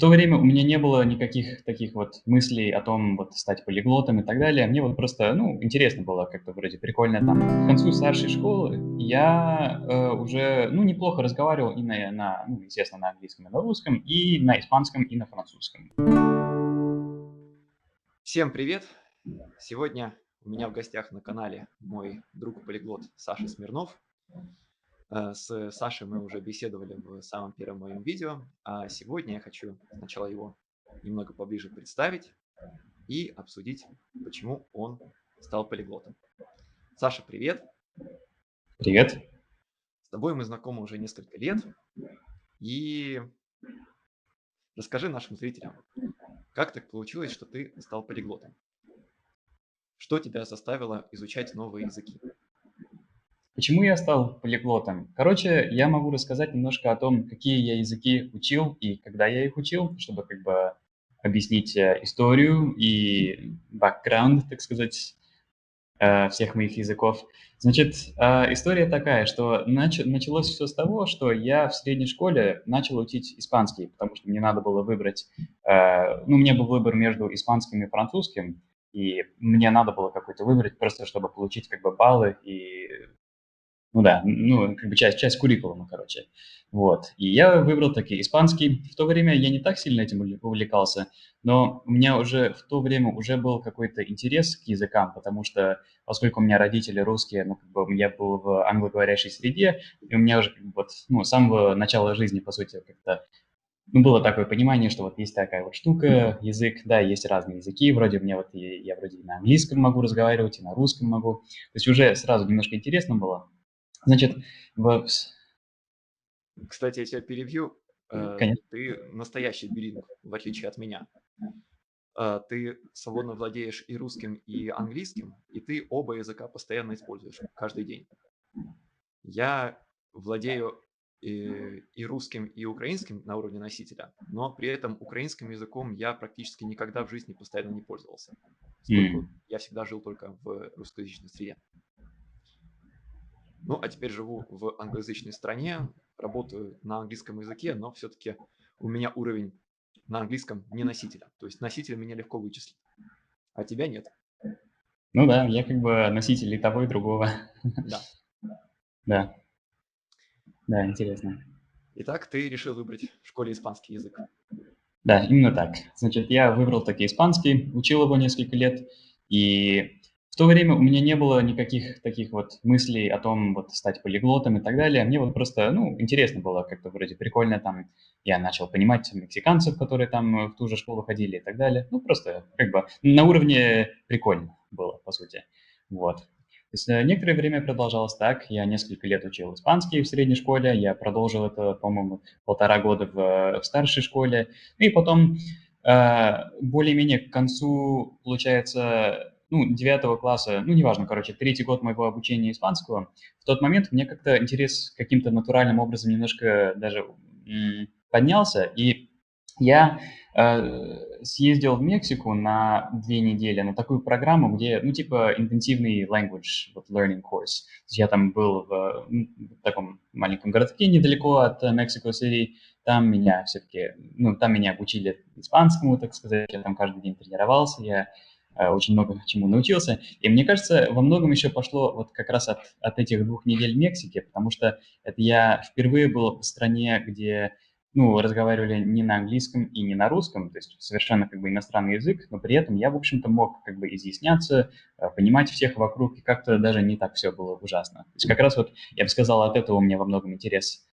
то время у меня не было никаких таких вот мыслей о том, вот стать полиглотом и так далее. Мне вот просто, ну, интересно было, как-то вроде прикольно там. К концу старшей школы я уже, ну, неплохо разговаривал и ну, естественно, на английском и на русском, и на испанском, и на французском. Всем привет! Сегодня у меня в гостях на канале мой друг-полиглот Саша Смирнов. С Сашей мы уже беседовали в самом первом моем видео, а сегодня я хочу сначала его немного поближе представить и обсудить, почему он стал полиглотом. Саша, привет! Привет. С тобой мы знакомы уже несколько лет, и расскажи нашим зрителям, как так получилось, что ты стал полиглотом? Что тебя заставило изучать новые языки? Почему я стал полиглотом? Короче, я могу рассказать немножко о том, какие я языки учил и когда я их учил, чтобы как бы объяснить историю и бэкграунд, так сказать, всех моих языков. Значит, история такая, что началось все с того, что я в средней школе начал учить испанский, потому что мне надо было выбрать, ну, у меня был выбор между испанским и французским, и мне надо было какой-то выбрать, просто чтобы получить как бы баллы и ну да, ну, как бы часть куррикулума, короче. Вот. И я выбрал таки испанский. В то время я не так сильно этим увлекался, но у меня уже в то время уже был какой-то интерес к языкам, потому что, поскольку у меня родители русские, ну, как бы я был в англоговорящей среде, и у меня уже как бы вот, ну, с самого начала жизни, по сути, как-то ну, было такое понимание, что вот есть такая вот штука, язык, да, есть разные языки, вроде мне вот я вроде и на английском могу разговаривать, и на русском могу. То есть уже сразу немножко интересно было. Значит, в Кстати, я тебя перебью. конечно. Ты настоящий билингв, в отличие от меня. Ты свободно владеешь и русским, и английским, и ты оба языка постоянно используешь каждый день. Я владею и русским, и украинским на уровне носителя, но при этом украинским языком я практически никогда в жизни постоянно не пользовался, поскольку М. я всегда жил только в русскоязычной среде. Ну, а теперь живу в англоязычной стране, работаю на английском языке, но все-таки у меня уровень на английском не носителя. То есть носителя меня легко вычислить, а тебя нет. Ну да, я как бы носитель и того, и другого. Да. Да, да, интересно. Итак, ты решил выбрать в школе испанский язык. Да, именно так. Значит, я выбрал таки испанский, учил его несколько лет, и в то время у меня не было никаких таких вот мыслей о том, вот стать полиглотом и так далее. Мне вот просто, ну, интересно было, как-то вроде прикольно там. Я начал понимать мексиканцев, которые там в ту же школу ходили и так далее. Ну, просто как бы на уровне прикольно было, по сути. Вот. То есть некоторое время продолжалось так. Я несколько лет учил испанский в средней школе. Я продолжил это, по-моему, 1,5 года в старшей школе. И потом, более-менее к концу, получается, ну, 9 класса, ну, неважно, короче, третий год моего обучения испанского, в тот момент мне как-то интерес каким-то натуральным образом немножко даже поднялся, и я съездил в Мексику на 2 недели на такую программу, где, ну, типа, интенсивный language вот, learning course. То есть я там был в таком маленьком городке недалеко от Мексико-Сити, там меня все-таки, ну, там меня обучили испанскому, так сказать, я там каждый день тренировался, я очень много чему научился. И мне кажется, во многом еще пошло вот как раз от этих 2 недель в Мексике, потому что это я впервые был в стране, где, ну, разговаривали не на английском и не на русском, то есть совершенно как бы иностранный язык, но при этом я, в общем-то, мог как бы изъясняться, понимать всех вокруг, и как-то даже не так все было ужасно. То есть как раз вот, я бы сказал, от этого у меня во многом интерес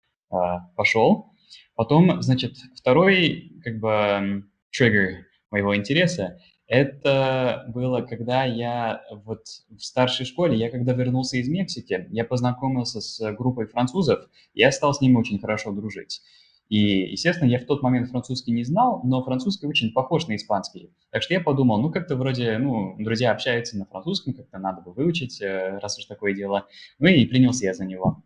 пошел. Потом, значит, второй, как бы, триггер моего интереса, это было, когда я вот в старшей школе, я когда вернулся из Мексики, я познакомился с группой французов, и я стал с ними очень хорошо дружить. И, естественно, я в тот момент французский не знал, но французский очень похож на испанский. Так что я подумал, ну, как-то вроде, ну, друзья общаются на французском, как-то надо бы выучить, раз уж такое дело. Ну и принялся я за него.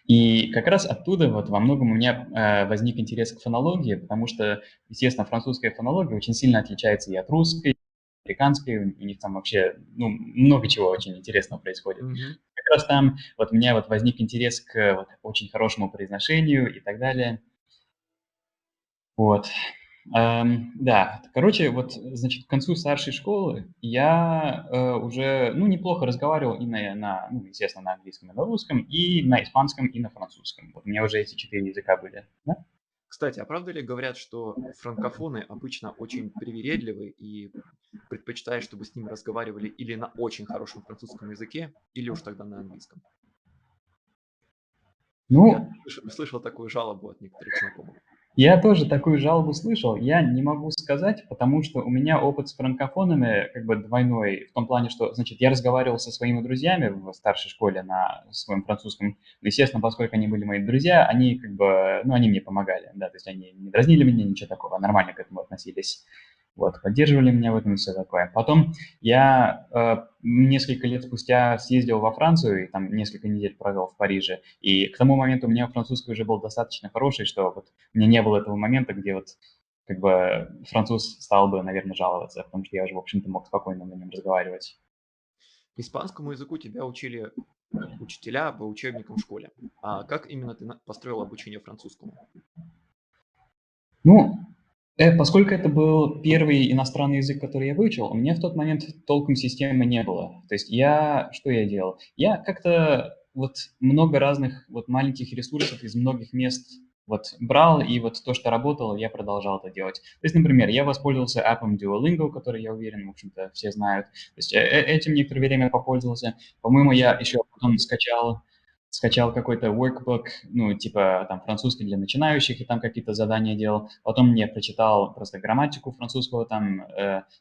И как раз оттуда вот во многом у меня возник интерес к фонологии, потому что, естественно, французская фонология очень сильно отличается и от русской, американской, у них там вообще ну, много чего очень интересного происходит. Мгм. Как раз там вот у меня вот возник интерес к вот, очень хорошему произношению и так далее. Вот. Да, короче, вот, значит, к концу старшей школы я уже, ну, неплохо разговаривал и ну, естественно, на английском и на русском, и на испанском, и на французском. Вот у меня уже эти 4 языка были. Да? Кстати, а правда ли говорят, что франкофоны обычно очень привередливы и предпочитают, чтобы с ними разговаривали или на очень хорошем французском языке, или уж тогда на английском? Я Ну, слышал такую жалобу от некоторых знакомых. я тоже такую жалобу слышал. Я не могу сказать, потому что у меня опыт с франкофонами как бы двойной, в том плане, что, значит, я разговаривал со своими друзьями в старшей школе на своем французском. Естественно, поскольку они были мои друзья, они как бы, ну, они мне помогали, да, то есть они не дразнили меня, ничего такого, нормально к этому относились. Вот, поддерживали меня в этом и все такое. Потом я несколько лет спустя съездил во Францию и там несколько недель провел в Париже. И к тому моменту у меня французский уже был достаточно хороший, что вот у меня не было этого момента, где вот как бы француз стал бы, наверное, жаловаться, потому что я уже, в общем-то, мог спокойно на нем разговаривать. Испанскому языку тебя учили учителя по учебникам в школе. А как именно ты построил обучение французскому? Ну, поскольку это был первый иностранный язык, который я выучил, у меня в тот момент толком системы не было. То есть что я делал? Я как-то вот много разных вот маленьких ресурсов из многих мест вот брал, и вот то, что работало, я продолжал это делать. То есть, например, я воспользовался app'ом Duolingo, который, я уверен, в общем-то, все знают. То есть этим некоторое время попользовался. По-моему, я еще потом скачал какой-то workbook, ну, типа там французский для начинающих, и там какие-то задания делал. Потом мне прочитал просто грамматику французского, там,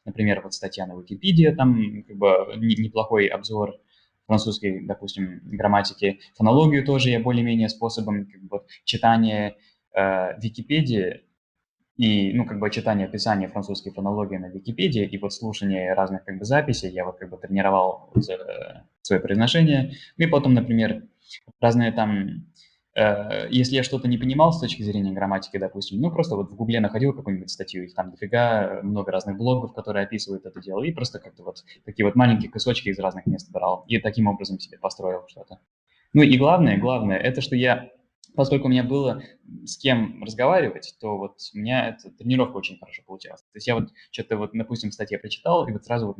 например, вот статья на Википедии, там как бы неплохой обзор французской, допустим, грамматики. Фонологию тоже я более-менее способом как бы, вот, читания Википедии и, ну, как бы читание описания французской фонологии на Википедии и вот слушание разных как бы записей, я вот как бы тренировал свое произношение. Ну и потом, например, разные там, если я что-то не понимал с точки зрения грамматики, допустим, ну, просто вот в Гугле находил какую-нибудь статью, их там дофига, много разных блогов, которые описывают это дело, и просто как-то вот такие вот маленькие кусочки из разных мест брал, и таким образом себе построил что-то. Ну и главное, это что поскольку у меня было с кем разговаривать, то вот у меня эта тренировка очень хорошо получалась. То есть я вот что-то вот, допустим, в статье прочитал, и вот сразу вот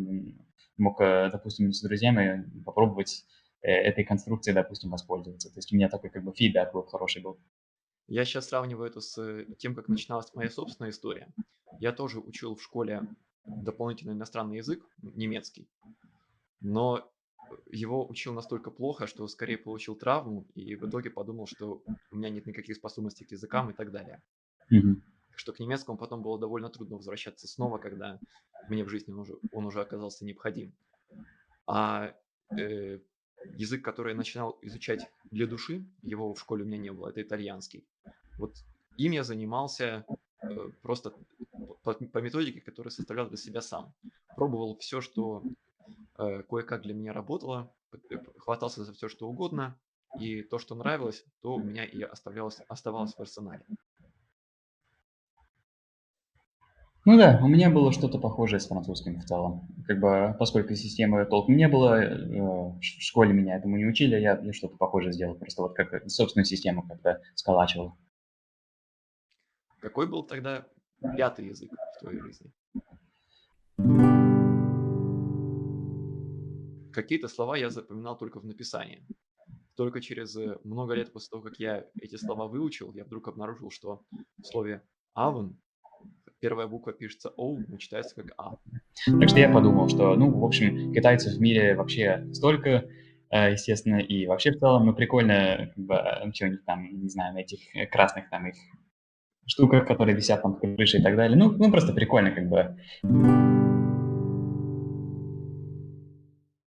мог, допустим, с друзьями попробовать этой конструкцией, допустим, воспользоваться. То есть у меня такой как бы фидбэк был хороший был. Я сейчас сравниваю это с тем, как начиналась моя собственная история. Я тоже учил в школе дополнительный иностранный язык, немецкий, но его учил настолько плохо, что скорее получил травму и в итоге подумал, что у меня нет никаких способностей к языкам и так далее. Мгм. Что к немецкому потом было довольно трудно возвращаться снова, когда мне в жизни он уже оказался необходим. А э, язык, который я начинал изучать для души, его в школе у меня не было, это итальянский. Вот им я занимался просто по методике, которую составлял для себя сам. Пробовал все, что кое-как для меня работало, хватался за все, что угодно, и то, что нравилось, то у меня и оставалось в арсенале. Ну да, у меня было что-то похожее с французским в целом. Как бы, поскольку системы толком не было, в школе меня этому не учили, я что-то похожее сделал. Просто вот как собственную систему как-то сколачивал. Какой был тогда пятый язык в твоей жизни? Какие-то слова я запоминал только в написании. Только через много лет после того, как я эти слова выучил, я вдруг обнаружил, что в слове «авен» первая буква пишется «оу», но читается как «а». Так что я подумал, что, ну, в общем, китайцев в мире вообще столько, естественно, и вообще в целом, ну, прикольно, как бы, что у них там, не знаю, на этих красных там их штуках, которые висят там в крыше и так далее. Ну, просто прикольно, как бы.